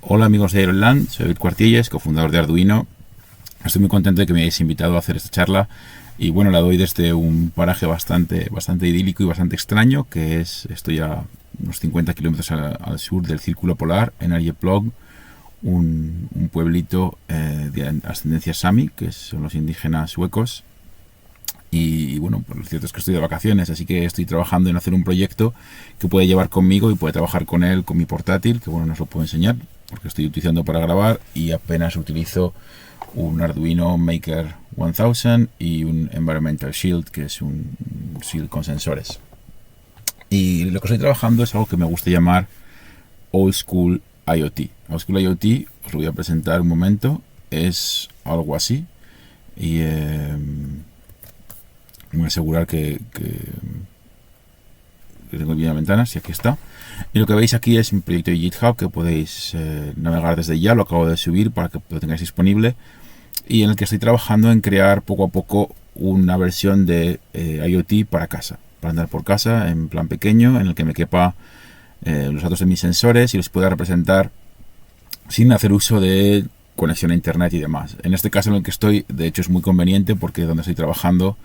Hola amigos de Ironland, soy David Cuartillas, cofundador de Arduino. Estoy muy contento de que me hayáis invitado a hacer esta charla y bueno, la doy desde un paraje bastante idílico y bastante extraño, que es, estoy a unos 50 kilómetros al sur del Círculo Polar, en Arjeplog, un pueblito de ascendencia Sami, que son los indígenas suecos. Y bueno, pues lo cierto es que estoy de vacaciones, así que estoy trabajando en hacer un proyecto que puede llevar conmigo y puede trabajar con él, con mi portátil, que bueno, no os lo puedo enseñar porque estoy utilizando para grabar y apenas utilizo un Arduino Maker 1000 y un Environmental Shield, que es un shield con sensores. Y lo que estoy trabajando es algo que me gusta llamar Old School IoT. Old School IoT, os lo voy a presentar un momento, es algo así. Y voy a asegurar que tengo bien la ventana, si aquí está. Y lo que veis aquí es un proyecto de GitHub que podéis navegar desde ya, lo acabo de subir para que lo tengáis disponible, y en el que estoy trabajando en crear poco a poco una versión de IoT para casa, para andar por casa en plan pequeño, en el que me quepa los datos de mis sensores y los pueda representar sin hacer uso de conexión a internet y demás. En este caso en el que estoy, de hecho es muy conveniente porque donde estoy trabajando,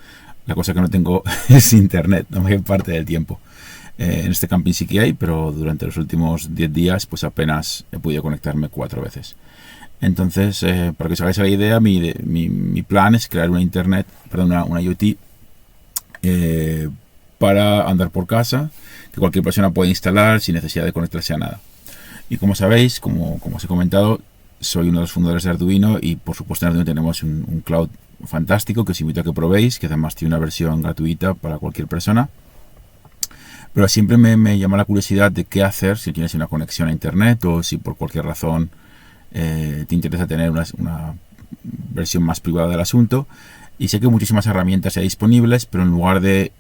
la cosa que no tengo es internet la mayor parte del tiempo. En este camping sí que hay, pero durante los últimos 10 días pues apenas he podido conectarme 4 veces. Entonces, para que os hagáis la idea, mi plan es crear una IoT para andar por casa, que cualquier persona pueda instalar sin necesidad de conectarse a nada. Y como sabéis, como os he comentado, soy uno de los fundadores de Arduino y por supuesto en Arduino tenemos un cloud fantástico que os invito a que probéis, que además tiene una versión gratuita para cualquier persona. Pero siempre me llama la curiosidad de qué hacer si tienes una conexión a internet o si por cualquier razón te interesa tener una versión más privada del asunto. Y sé que muchísimas herramientas hay disponibles, pero en lugar de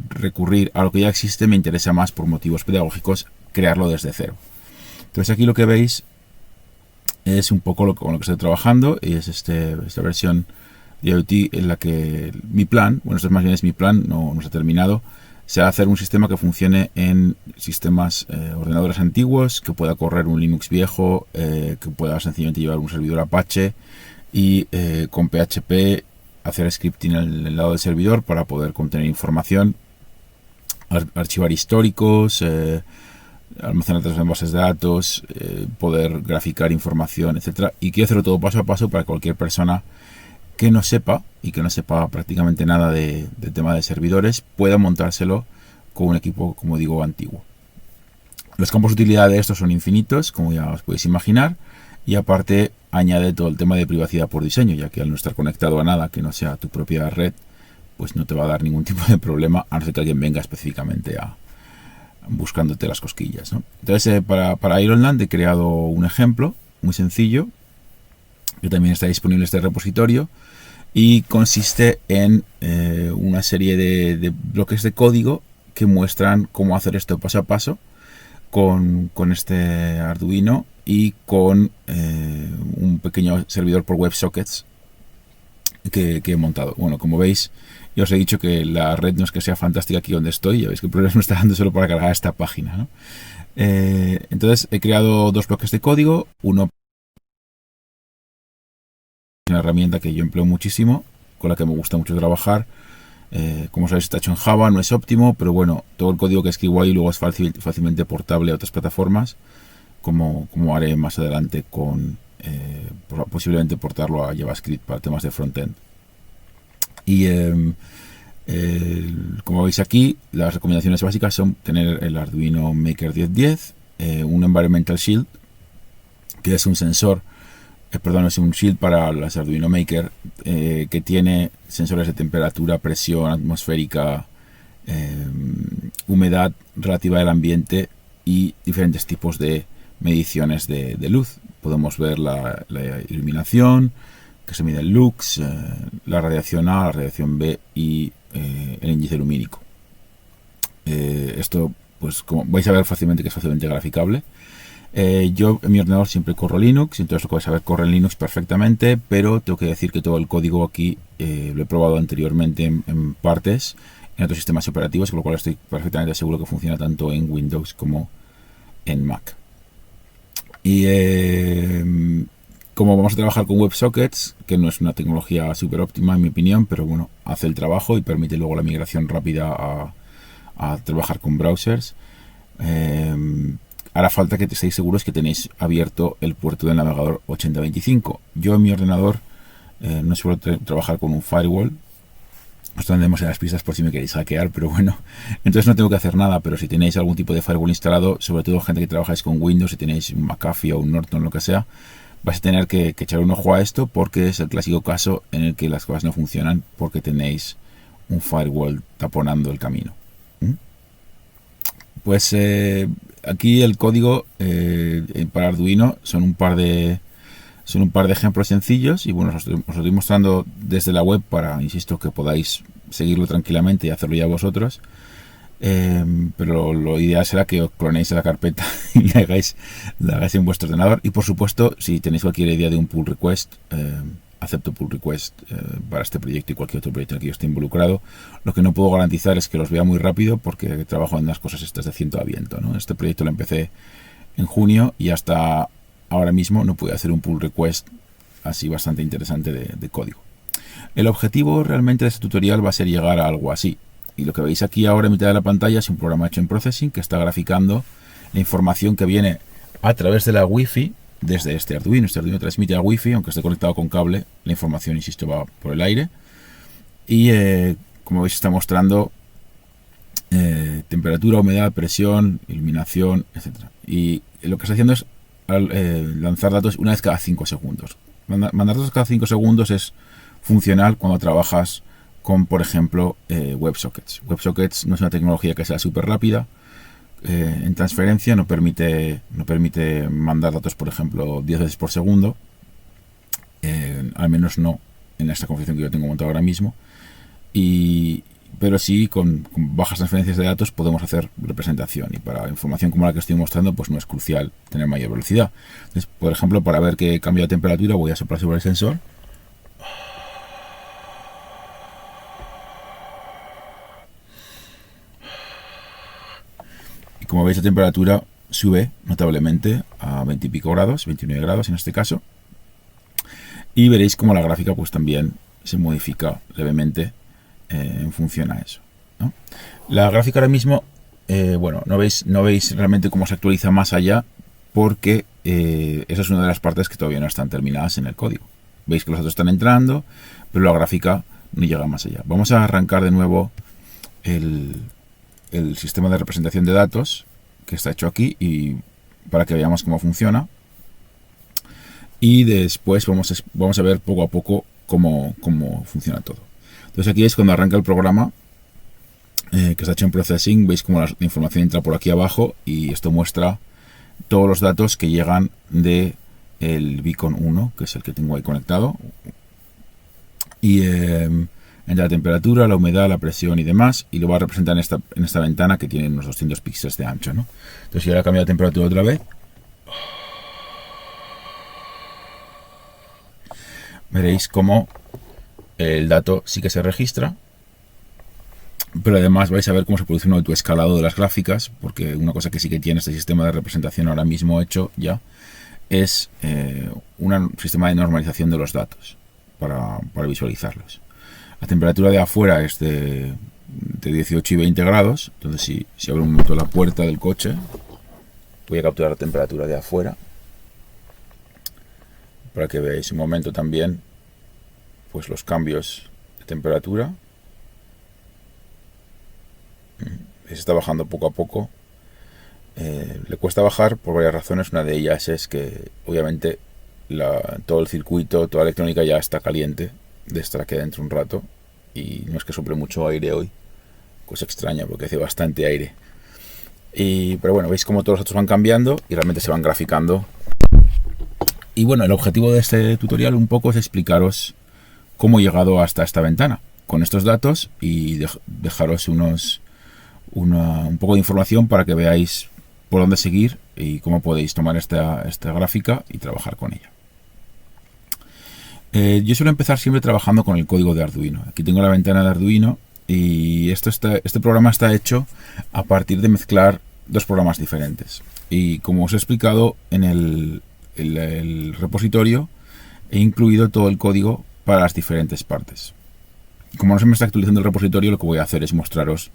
recurrir a lo que ya existe, me interesa más por motivos pedagógicos crearlo desde cero. Entonces aquí lo que veis es un poco con lo que estoy trabajando, y es esta versión de IoT en la que mi plan, bueno, esto más bien es mi plan, no se ha terminado, sea hacer un sistema que funcione en sistemas ordenadores antiguos, que pueda correr un Linux viejo, que pueda sencillamente llevar un servidor Apache y con PHP hacer scripting en el lado del servidor para poder contener información, archivar históricos, almacenar datos en bases de datos, poder graficar información, etcétera. Y quiero hacerlo todo paso a paso para que cualquier persona que no sepa prácticamente nada de tema de servidores pueda montárselo con un equipo, como digo, antiguo. Los campos de utilidad de estos son infinitos, como ya os podéis imaginar, y aparte añade todo el tema de privacidad por diseño, ya que al no estar conectado a nada que no sea tu propia red, pues no te va a dar ningún tipo de problema, a no ser que alguien venga específicamente buscándote las cosquillas, ¿no? Entonces, para Ironland he creado un ejemplo muy sencillo, que también está disponible en este repositorio, y consiste en una serie de bloques de código que muestran cómo hacer esto paso a paso con este Arduino y con un pequeño servidor por WebSockets que he montado. Bueno, como veis, ya os he dicho que la red no es que sea fantástica aquí donde estoy, ya veis que el problema me está dando solo para cargar esta página, ¿no? Entonces he creado 2 bloques de código, uno una herramienta que yo empleo muchísimo, con la que me gusta mucho trabajar. Como sabéis, está hecho en Java, no es óptimo, pero bueno, todo el código que escribo ahí luego es fácilmente portable a otras plataformas, como haré más adelante con posiblemente portarlo a JavaScript para temas de frontend. Y como veis aquí, las recomendaciones básicas son tener el Arduino Maker 1010, un Environmental Shield, que es un sensor es un shield para las Arduino Maker que tiene sensores de temperatura, presión atmosférica, humedad relativa del ambiente y diferentes tipos de mediciones de luz. Podemos ver la iluminación, que se mide el lux, la radiación A, la radiación B y el índice lumínico. Esto, pues como vais a ver fácilmente, que es fácilmente graficable. Yo en mi ordenador siempre corro Linux, entonces lo que vais a ver corre en Linux perfectamente, pero tengo que decir que todo el código aquí lo he probado anteriormente en partes en otros sistemas operativos, con lo cual estoy perfectamente seguro que funciona tanto en Windows como en Mac. Y como vamos a trabajar con WebSockets, que no es una tecnología súper óptima en mi opinión, pero bueno, hace el trabajo y permite luego la migración rápida a trabajar con browsers. Hará falta que estéis seguros que tenéis abierto el puerto del navegador 8025. Yo en mi ordenador no suelo trabajar con un firewall. Os tendremos en las pistas por si me queréis hackear, pero bueno, entonces no tengo que hacer nada. Pero si tenéis algún tipo de firewall instalado, sobre todo gente que trabajáis con Windows, si tenéis un McAfee o un Norton, lo que sea, vais a tener que echar un ojo a esto, porque es el clásico caso en el que las cosas no funcionan porque tenéis un firewall taponando el camino. Pues aquí el código para Arduino son un par de ejemplos sencillos, y bueno, os lo estoy mostrando desde la web para, insisto, que podáis seguirlo tranquilamente y hacerlo ya vosotros. Pero lo ideal será que os clonéis la carpeta y la hagáis en vuestro ordenador. Y por supuesto, si tenéis cualquier idea de un pull request, acepto pull request para este proyecto y cualquier otro proyecto en el que yo esté involucrado. Lo que no puedo garantizar es que los vea muy rápido, porque trabajo en unas cosas estas de ciento a viento, ¿no? Este proyecto lo empecé en junio y hasta ahora mismo no pude hacer un pull request así bastante interesante de código. El objetivo realmente de este tutorial va a ser llegar a algo así. Y lo que veis aquí ahora en mitad de la pantalla es un programa hecho en Processing que está graficando la información que viene a través de la Wi-Fi desde este Arduino. Este Arduino transmite a Wi-Fi, aunque esté conectado con cable. La información, insisto, va por el aire. Y como veis está mostrando temperatura, humedad, presión, iluminación, etc. Y lo que está haciendo es lanzar datos una vez cada 5 segundos. Mandar datos cada 5 segundos es funcional cuando trabajas con, por ejemplo, WebSockets. WebSockets no es una tecnología que sea súper rápida en transferencia, no permite mandar datos, por ejemplo, 10 veces por segundo, al menos no en esta configuración que yo tengo montada ahora mismo, pero sí con bajas transferencias de datos podemos hacer representación, y para información como la que estoy mostrando pues no es crucial tener mayor velocidad. Entonces, por ejemplo, para ver que cambia de temperatura voy a soplar sobre el sensor. Y como veis la temperatura sube notablemente a 20 y pico grados, 29 grados en este caso. Y veréis como la gráfica pues también se modifica levemente en función a eso, ¿no? La gráfica ahora mismo, bueno, no veis realmente cómo se actualiza más allá, porque esa es una de las partes que todavía no están terminadas en el código. Veis que los datos están entrando, pero la gráfica no llega más allá. Vamos a arrancar de nuevo el sistema de representación de datos que está hecho aquí, y para que veamos cómo funciona, y después vamos a ver poco a poco cómo funciona todo. Entonces aquí es cuando arranca el programa que está hecho en Processing. Veis cómo la información entra por aquí abajo, y esto muestra todos los datos que llegan de el Beacon 1, que es el que tengo ahí conectado, y entra la temperatura, la humedad, la presión y demás, y lo va a representar en esta ventana que tiene unos 200 píxeles de ancho, ¿no? Entonces, si ahora cambio la temperatura otra vez, veréis cómo el dato sí que se registra, pero además vais a ver cómo se produce un autoescalado de las gráficas, porque una cosa que sí que tiene este sistema de representación ahora mismo hecho ya es un sistema de normalización de los datos para visualizarlos. La temperatura de afuera es de 18 y 20 grados, entonces si abro un momento la puerta del coche, voy a capturar la temperatura de afuera, para que veáis un momento también pues los cambios de temperatura. Se está bajando poco a poco. Le cuesta bajar por varias razones. Una de ellas es que obviamente todo el circuito, toda la electrónica ya está caliente de estar aquí dentro un rato, y no es que sople mucho aire hoy, cosa extraña porque hace bastante aire. Pero bueno, veis cómo todos los datos van cambiando y realmente se van graficando. Y bueno, el objetivo de este tutorial un poco es explicaros cómo he llegado hasta esta ventana con estos datos, y dejaros un poco de información para que veáis por dónde seguir y cómo podéis tomar esta gráfica y trabajar con ella. Yo suelo empezar siempre trabajando con el código de Arduino. Aquí tengo la ventana de Arduino, y este programa está hecho a partir de mezclar dos programas diferentes. Y como os he explicado, en el repositorio he incluido todo el código para las diferentes partes. Como no se me está actualizando el repositorio, lo que voy a hacer es mostraros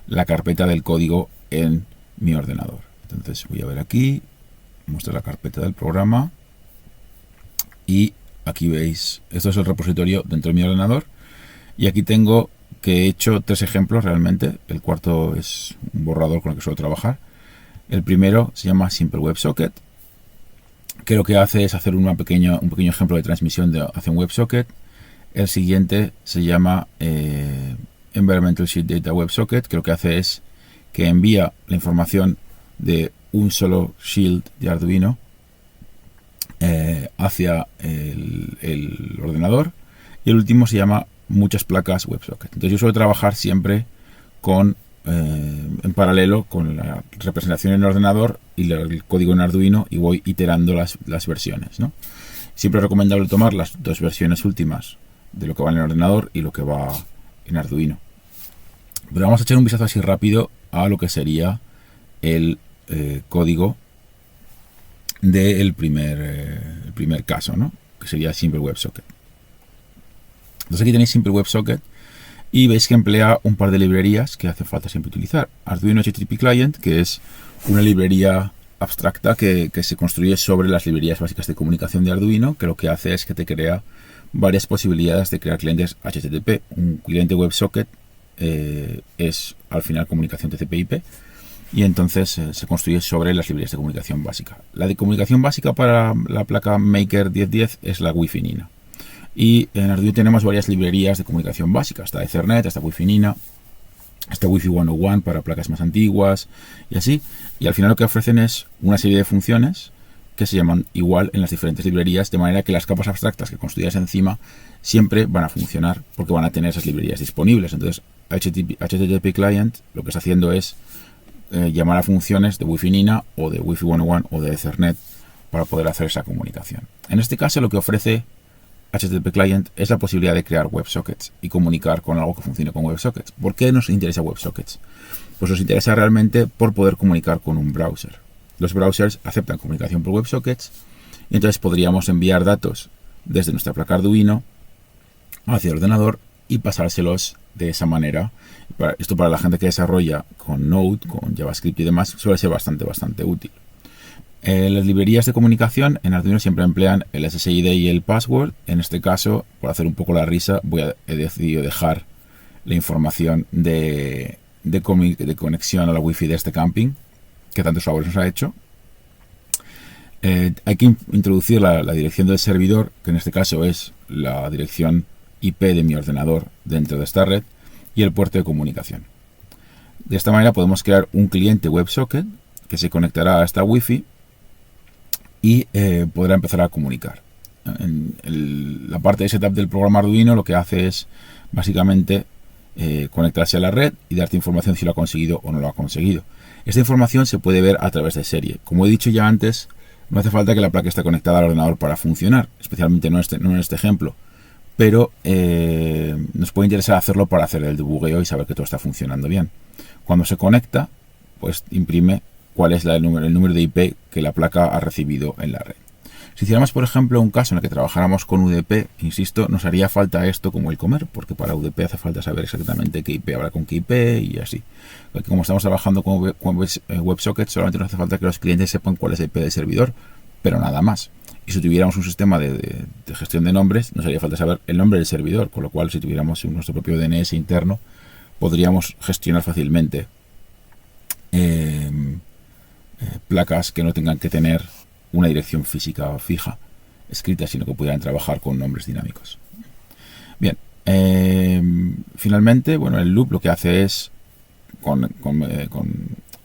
la carpeta del código en mi ordenador. Entonces voy a ver aquí, muestro la carpeta del programa y aquí veis, esto es el repositorio dentro de mi ordenador y aquí tengo que he hecho 3 ejemplos realmente. El cuarto es un borrador con el que suelo trabajar. El primero se llama Simple WebSocket, que lo que hace es hacer un pequeño ejemplo de transmisión hacia un WebSocket. El siguiente se llama Environmental Sheet Data WebSocket, que lo que hace es que envía la información de un solo shield de Arduino hacia el ordenador. Y el último se llama muchas placas WebSocket. Entonces yo suelo trabajar siempre con en paralelo con la representación en el ordenador y el código en Arduino, y voy iterando las versiones, ¿no? Siempre es recomendable tomar las 2 versiones últimas de lo que va en el ordenador y lo que va en Arduino. Pero vamos a echar un vistazo así rápido a lo que sería el código del primer caso, ¿no? Que sería Simple WebSocket. Entonces aquí tenéis Simple WebSocket y veis que emplea un par de librerías que hace falta siempre utilizar. Arduino HTTP Client, que es una librería abstracta que se construye sobre las librerías básicas de comunicación de Arduino, que lo que hace es que te crea varias posibilidades de crear clientes HTTP. Un cliente WebSocket es al final comunicación TCP/IP y entonces se construye sobre las librerías de comunicación básica. La de comunicación básica para la placa Maker 1010 es la Wi-Fi Nina. Y en Arduino tenemos varias librerías de comunicación básica. Está Ethernet, está Wi-Fi Nina, está Wi-Fi 101 para placas más antiguas y así. Y al final lo que ofrecen es una serie de funciones que se llaman igual en las diferentes librerías, de manera que las capas abstractas que construyas encima siempre van a funcionar porque van a tener esas librerías disponibles. Entonces HTTP Client lo que está haciendo es llamar a funciones de Wi-Fi Nina o de Wi-Fi 101 o de Ethernet para poder hacer esa comunicación. En este caso lo que ofrece HTTP Client es la posibilidad de crear WebSockets y comunicar con algo que funcione con WebSockets. ¿Por qué nos interesa WebSockets? Pues nos interesa realmente por poder comunicar con un browser. Los browsers aceptan comunicación por WebSockets y entonces podríamos enviar datos desde nuestra placa Arduino hacia el ordenador y pasárselos de esa manera. Esto para la gente que desarrolla con Node, con JavaScript y demás, suele ser bastante útil. Las librerías de comunicación en Arduino siempre emplean el SSID y el password. En este caso, por hacer un poco la risa, he decidido dejar la información de conexión a la Wi-Fi de este camping, que tantos favores nos ha hecho. Hay que introducir la dirección del servidor, que en este caso es la dirección IP de mi ordenador dentro de esta red, y el puerto de comunicación. De esta manera podemos crear un cliente WebSocket que se conectará a esta Wi-Fi y podrá empezar a comunicar. La parte de setup del programa Arduino lo que hace es básicamente conectarse a la red y darte información si lo ha conseguido o no lo ha conseguido. Esta información se puede ver a través de serie. Como he dicho ya antes, no hace falta que la placa esté conectada al ordenador para funcionar, especialmente no en este ejemplo, pero nos puede interesar hacerlo para hacer el debugueo y saber que todo está funcionando bien. Cuando se conecta, pues imprime cuál es el número de IP que la placa ha recibido en la red. Si hiciéramos, por ejemplo, un caso en el que trabajáramos con UDP, insisto, nos haría falta esto como el comer, porque para UDP hace falta saber exactamente qué IP habrá con qué IP y así. Porque como estamos trabajando con WebSocket, solamente nos hace falta que los clientes sepan cuál es el IP del servidor, pero nada más. Y si tuviéramos un sistema de gestión de nombres, nos haría falta saber el nombre del servidor, con lo cual si tuviéramos nuestro propio DNS interno, podríamos gestionar fácilmente placas que no tengan que tener una dirección física fija escrita, sino que pudieran trabajar con nombres dinámicos. Bien, finalmente, bueno, el loop lo que hace es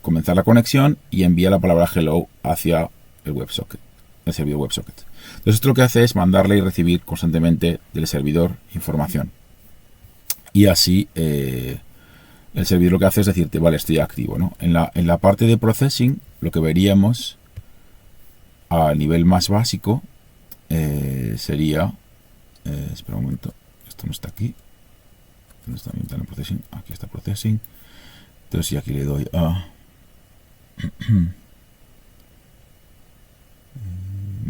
comenzar la conexión y envía la palabra hello hacia el WebSocket, el servidor WebSocket. Entonces esto lo que hace es mandarle y recibir constantemente del servidor información. Y así el servidor lo que hace es decirte, vale, estoy activo, ¿no? En la parte de processing, lo que veríamos a nivel más básico sería, espera un momento, esto no está aquí, ¿dónde está el processing? Aquí está processing. Entonces si aquí le doy a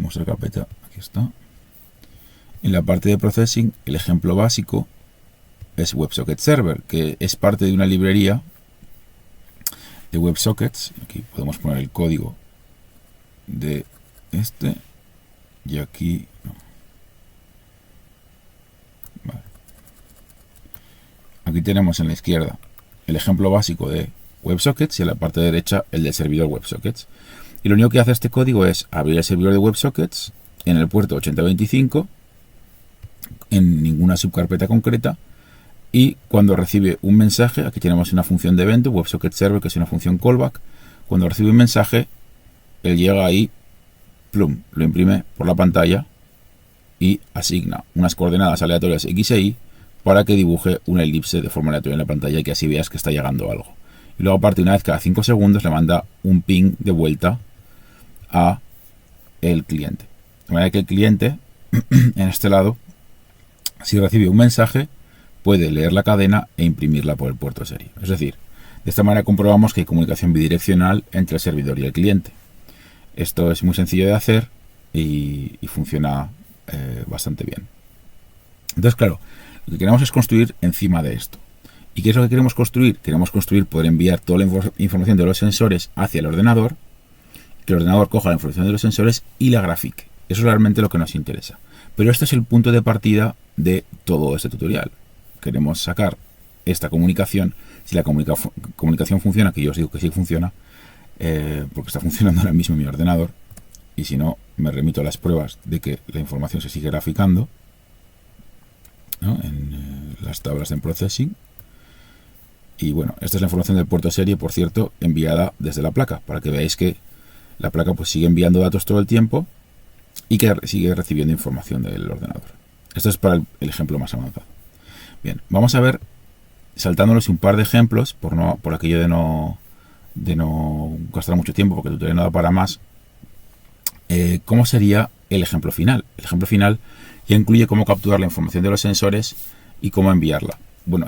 mostrar carpeta, aquí está. En la parte de processing, el ejemplo básico es WebSocket Server, que es parte de una librería de WebSockets. Aquí podemos poner el código de este y aquí no. Vale. Aquí tenemos en la izquierda el ejemplo básico de WebSockets y en la parte derecha el del servidor WebSockets. Y lo único que hace este código es abrir el servidor de WebSockets en el puerto 8025 en ninguna subcarpeta concreta, y cuando recibe un mensaje, aquí tenemos una función de evento, WebSocket Server, que es una función callback. Cuando recibe un mensaje, él llega ahí, plum, lo imprime por la pantalla y asigna unas coordenadas aleatorias X e Y para que dibuje una elipse de forma aleatoria en la pantalla y que así veas que está llegando algo. Y luego, aparte, una vez cada 5 segundos le manda un ping de vuelta a el cliente. De manera que el cliente, en este lado, si recibe un mensaje, puede leer la cadena e imprimirla por el puerto serie. Es decir, de esta manera comprobamos que hay comunicación bidireccional entre el servidor y el cliente. Esto es muy sencillo de hacer y funciona bastante bien. Entonces, claro, lo que queremos es construir encima de esto. ¿Y qué es lo que queremos construir? Queremos construir poder enviar toda la información de los sensores hacia el ordenador, que el ordenador coja la información de los sensores y la grafique. Eso es realmente lo que nos interesa. Pero este es el punto de partida de todo este tutorial. Queremos sacar esta comunicación. Si la comunicación funciona, que yo os digo que sí funciona, porque está funcionando ahora mismo en mi ordenador, y si no, me remito a las pruebas de que la información se sigue graficando, ¿no?, en las tablas de processing. Y bueno, esta es la información del puerto serie, por cierto, enviada desde la placa, para que veáis que la placa pues sigue enviando datos todo el tiempo y que sigue recibiendo información del ordenador. Esto es para el ejemplo más avanzado. Bien, vamos a ver, saltándonos un par de ejemplos, por aquello de no gastar mucho tiempo, porque el tutorial no da para más, cómo sería el ejemplo final. El ejemplo final ya incluye cómo capturar la información de los sensores y cómo enviarla. Bueno,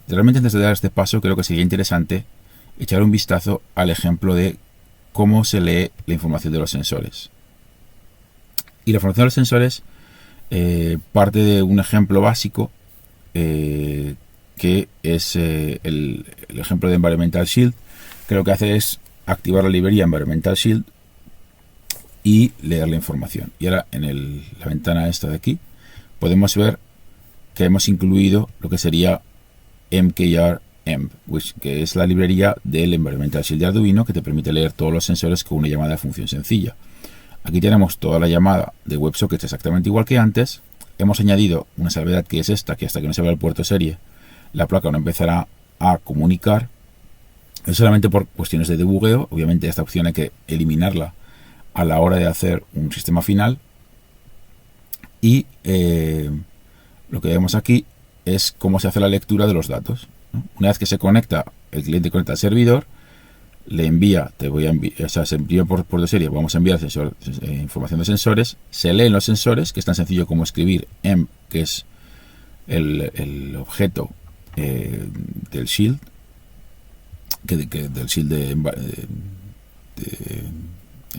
realmente antes de dar este paso, creo que sería interesante echar un vistazo al ejemplo de cómo se lee la información de los sensores. Y la información de los sensores parte de un ejemplo básico, que es el ejemplo de Environmental Shield, que lo que hace es activar la librería Environmental Shield y leer la información. Y ahora en la ventana esta de aquí podemos ver que hemos incluido lo que sería mkr-env, que es la librería del Environmental Shield de Arduino, que te permite leer todos los sensores con una llamada de función sencilla. Aquí tenemos toda la llamada de WebSockets exactamente igual que antes. Hemos añadido una salvedad, que es esta, que hasta que no se abra el puerto serie, la placa no empezará a comunicar. Es solamente por cuestiones de debugueo. Obviamente esta opción hay que eliminarla a la hora de hacer un sistema final. Y lo que vemos aquí es cómo se hace la lectura de los datos, ¿no? Una vez que se conecta, el cliente conecta al servidor, le envía, se envía por puerto serie, vamos a enviar información de sensores, se leen los sensores, que es tan sencillo como escribir env, que es el objeto del shield, del shield de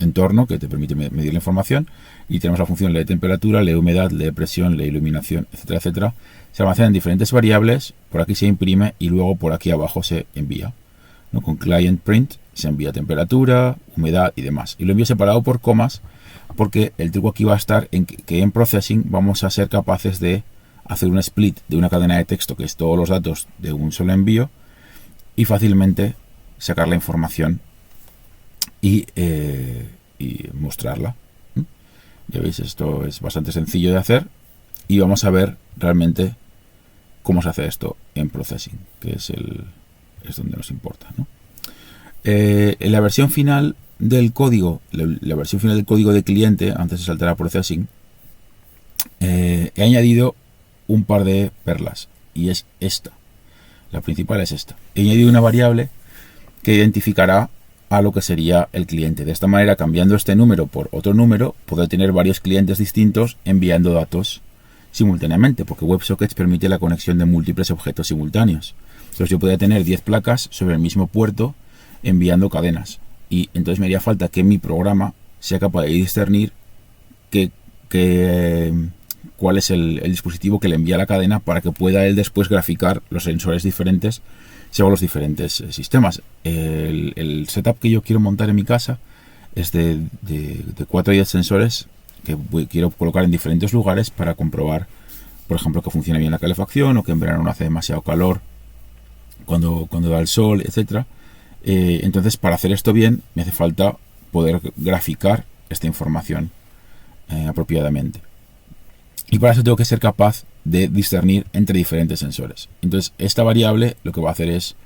entorno, que te permite medir la información, y tenemos la función lee temperatura, lee humedad, lee presión, lee iluminación, etcétera, etcétera. Se almacenan diferentes variables, por aquí se imprime y luego por aquí abajo se envía, ¿no? Con client print se envía temperatura, humedad y demás, y lo envío separado por comas, porque el truco aquí va a estar en que en processing vamos a ser capaces de hacer un split de una cadena de texto, que es todos los datos de un solo envío, y fácilmente sacar la información y mostrarla. Ya veis, esto es bastante sencillo de hacer, y vamos a ver realmente cómo se hace esto en processing, que es donde nos importa, ¿no? En la versión final del código, la versión final del código de cliente, antes de saltar a processing, he añadido un par de perlas, y es esta. La principal es esta. He añadido una variable que identificará a lo que sería el cliente. De esta manera, cambiando este número por otro número, podré tener varios clientes distintos enviando datos simultáneamente, porque WebSockets permite la conexión de múltiples objetos simultáneos. Entonces yo podría tener 10 placas sobre el mismo puerto enviando cadenas, y entonces me haría falta que mi programa sea capaz de discernir que, cuál es el dispositivo que le envía la cadena para que pueda él después graficar los sensores diferentes según los diferentes sistemas. El setup que yo quiero montar en mi casa es de 4 o 10 sensores que quiero colocar en diferentes lugares para comprobar, por ejemplo, que funcione bien la calefacción, o que en verano no hace demasiado calor cuando da el sol, etcétera. Entonces, para hacer esto bien, me hace falta poder graficar esta información apropiadamente. Y para eso tengo que ser capaz de discernir entre diferentes sensores. Entonces, esta variable lo que va a hacer es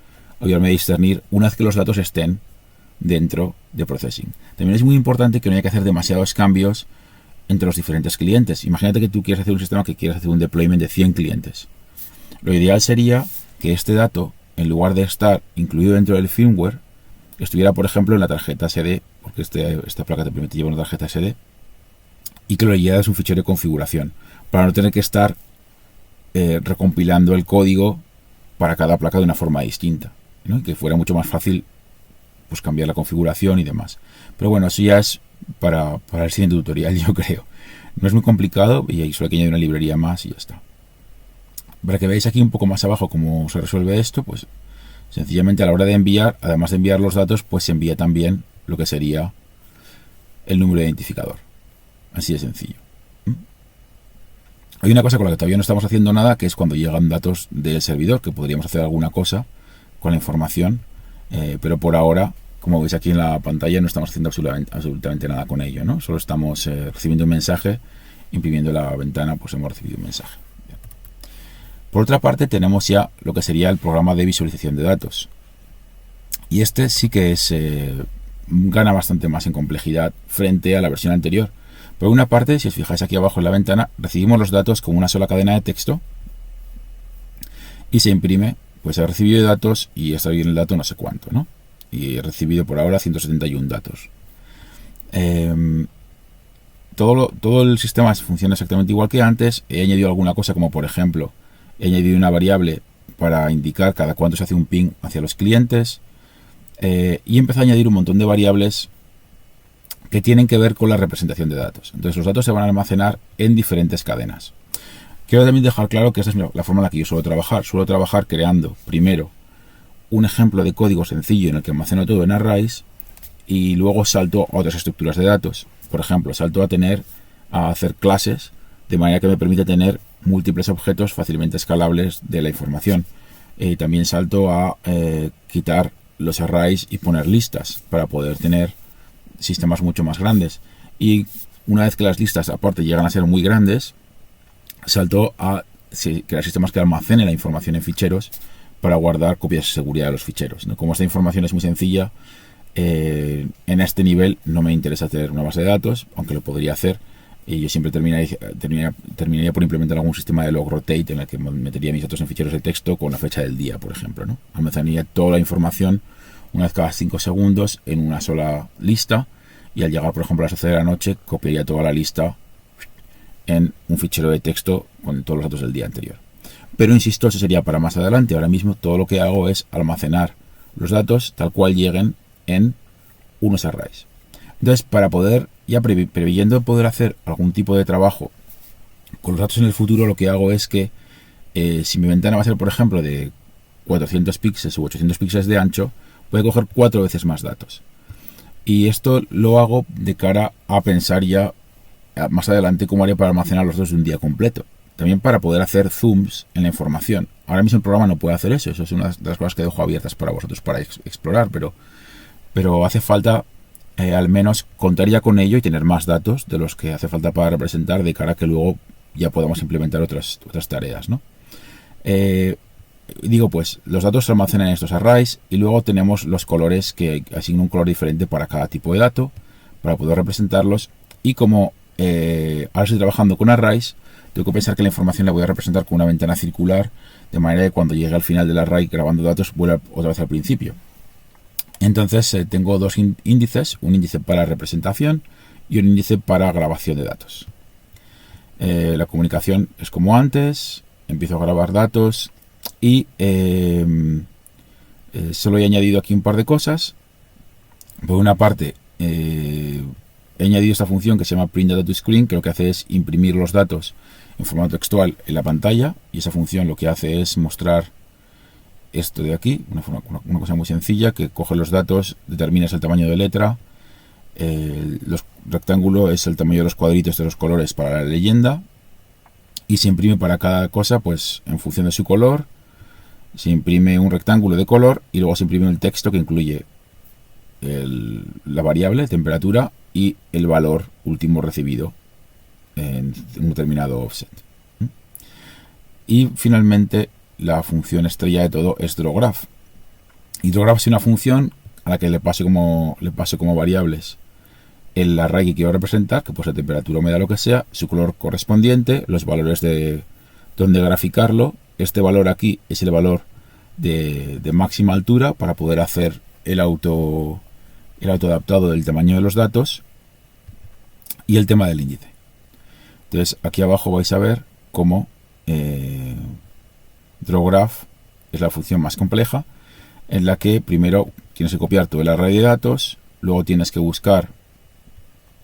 ayudarme a discernir una vez que los datos estén dentro de processing. También es muy importante que no haya que hacer demasiados cambios entre los diferentes clientes. Imagínate que tú quieres hacer un sistema que quieres hacer un deployment de 100 clientes. Lo ideal sería que este dato, en lugar de estar incluido dentro del firmware, estuviera, por ejemplo, en la tarjeta SD, porque esta placa te permite llevar una tarjeta SD, y que lo lleves un fichero de configuración, para no tener que estar recompilando el código para cada placa de una forma distinta, ¿no? Y que fuera mucho más fácil pues cambiar la configuración y demás. Pero bueno, eso ya es para el siguiente tutorial, yo creo. No es muy complicado y ahí solo hay que añadir una librería más y ya está. Para que veáis aquí un poco más abajo cómo se resuelve esto, pues sencillamente a la hora de enviar, además de enviar los datos, pues se envía también lo que sería el número de identificador. Así de sencillo. Hay una cosa con la que todavía no estamos haciendo nada, que es cuando llegan datos del servidor, que podríamos hacer alguna cosa con la información, pero por ahora, como veis aquí en la pantalla, no estamos haciendo absolutamente nada con ello, ¿no? Solo estamos recibiendo un mensaje, imprimiendo la ventana, pues hemos recibido un mensaje. Bien. Por otra parte, tenemos ya lo que sería el programa de visualización de datos. Y este sí que es gana bastante más en complejidad frente a la versión anterior. Por una parte, si os fijáis aquí abajo en la ventana, recibimos los datos con una sola cadena de texto y se imprime, pues he recibido datos y está bien el dato no sé cuánto, ¿no? Y he recibido por ahora 171 datos. Todo el sistema funciona exactamente igual que antes. He añadido alguna cosa, como por ejemplo, he añadido una variable para indicar cada cuánto se hace un ping hacia los clientes, y he empezado a añadir un montón de variables que tienen que ver con la representación de datos. Entonces los datos se van a almacenar en diferentes cadenas. Quiero también dejar claro que esa es la forma en la que yo suelo trabajar. Suelo trabajar creando primero un ejemplo de código sencillo en el que almaceno todo en arrays y luego salto a otras estructuras de datos. Por ejemplo, salto a hacer clases de manera que me permite tener múltiples objetos fácilmente escalables de la información. También salto a quitar los arrays y poner listas para poder tener sistemas mucho más grandes. Y una vez que las listas aparte llegan a ser muy grandes, salto a crear sistemas que almacenen la información en ficheros para guardar copias de seguridad de los ficheros, ¿no? Como esta información es muy sencilla, en este nivel no me interesa tener una base de datos, aunque lo podría hacer, y yo siempre terminaría por implementar algún sistema de log rotate en el que metería mis datos en ficheros de texto con la fecha del día, por ejemplo, ¿no? Almacenaría toda la información una vez cada 5 segundos en una sola lista, y al llegar, por ejemplo, a las 12 de la noche, copiaría toda la lista en un fichero de texto con todos los datos del día anterior. Pero insisto, eso sería para más adelante. Ahora mismo todo lo que hago es almacenar los datos tal cual lleguen en unos arrays. Entonces, para poder, ya preveyendo poder hacer algún tipo de trabajo con los datos en el futuro, lo que hago es que si mi ventana va a ser, por ejemplo, de 400 píxeles u 800 píxeles de ancho, voy a coger 4 veces más datos. Y esto lo hago de cara a pensar ya más adelante cómo haría para almacenar los datos de un día completo. También para poder hacer zooms en la información. Ahora mismo el programa no puede hacer eso. Eso es una de las cosas que dejo abiertas para vosotros para explorar. Pero hace falta al menos contar ya con ello y tener más datos de los que hace falta para representar, de cara a que luego ya podamos implementar otras tareas, ¿no? Digo, pues los datos se almacenan en estos arrays y luego tenemos los colores que asignan un color diferente para cada tipo de dato para poder representarlos. Y como ahora estoy trabajando con arrays, tengo que pensar que la información la voy a representar con una ventana circular, de manera que cuando llegue al final del array grabando datos vuelva otra vez al principio. Entonces tengo dos índices, un índice para representación y un índice para grabación de datos. La comunicación es como antes, empiezo a grabar datos y solo he añadido aquí un par de cosas. Por una parte, he añadido esta función que se llama Print Data to Screen, que lo que hace es imprimir los datos en formato textual en la pantalla, y esa función lo que hace es mostrar esto de aquí, una cosa muy sencilla, que coge los datos, determinas el tamaño de letra, los rectángulo es el tamaño de los cuadritos de los colores para la leyenda, y se imprime para cada cosa, pues en función de su color, se imprime un rectángulo de color y luego se imprime el texto que incluye la variable, temperatura y el valor último recibido en un determinado offset. Y finalmente la función estrella de todo es drawgraph. Y drawgraph es una función a la que le paso como variables el array que quiero representar, que puede ser temperatura, humedad, lo que sea, su color correspondiente, los valores de donde graficarlo. Este valor aquí es el valor de máxima altura para poder hacer el auto adaptado del tamaño de los datos, y el tema del índice. Entonces aquí abajo vais a ver cómo drawgraph es la función más compleja, en la que primero tienes que copiar todo el array de datos, luego tienes que buscar,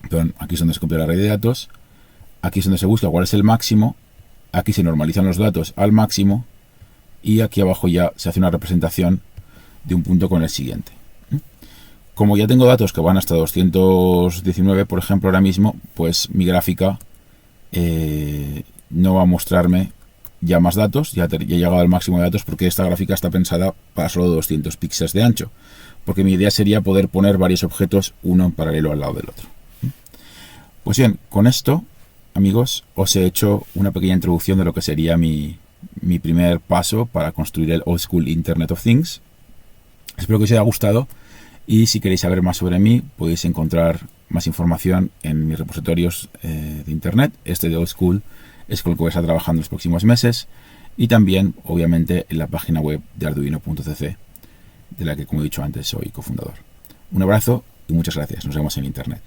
perdón, aquí es donde se copia el array de datos, aquí es donde se busca cuál es el máximo, aquí se normalizan los datos al máximo, y aquí abajo ya se hace una representación de un punto con el siguiente. Como ya tengo datos que van hasta 219, por ejemplo, ahora mismo, pues mi gráfica no va a mostrarme ya más datos, ya he llegado al máximo de datos, porque esta gráfica está pensada para solo 200 píxeles de ancho, porque mi idea sería poder poner varios objetos uno en paralelo al lado del otro. Pues bien, con esto, amigos, os he hecho una pequeña introducción de lo que sería mi primer paso para construir el Old School Internet of Things. Espero que os haya gustado, y si queréis saber más sobre mí, podéis encontrar más información en mis repositorios de internet. Este de Old School es con el que voy a estar trabajando en los próximos meses, y también, obviamente, en la página web de arduino.cc, de la que, como he dicho antes, soy cofundador. Un abrazo y muchas gracias. Nos vemos en internet.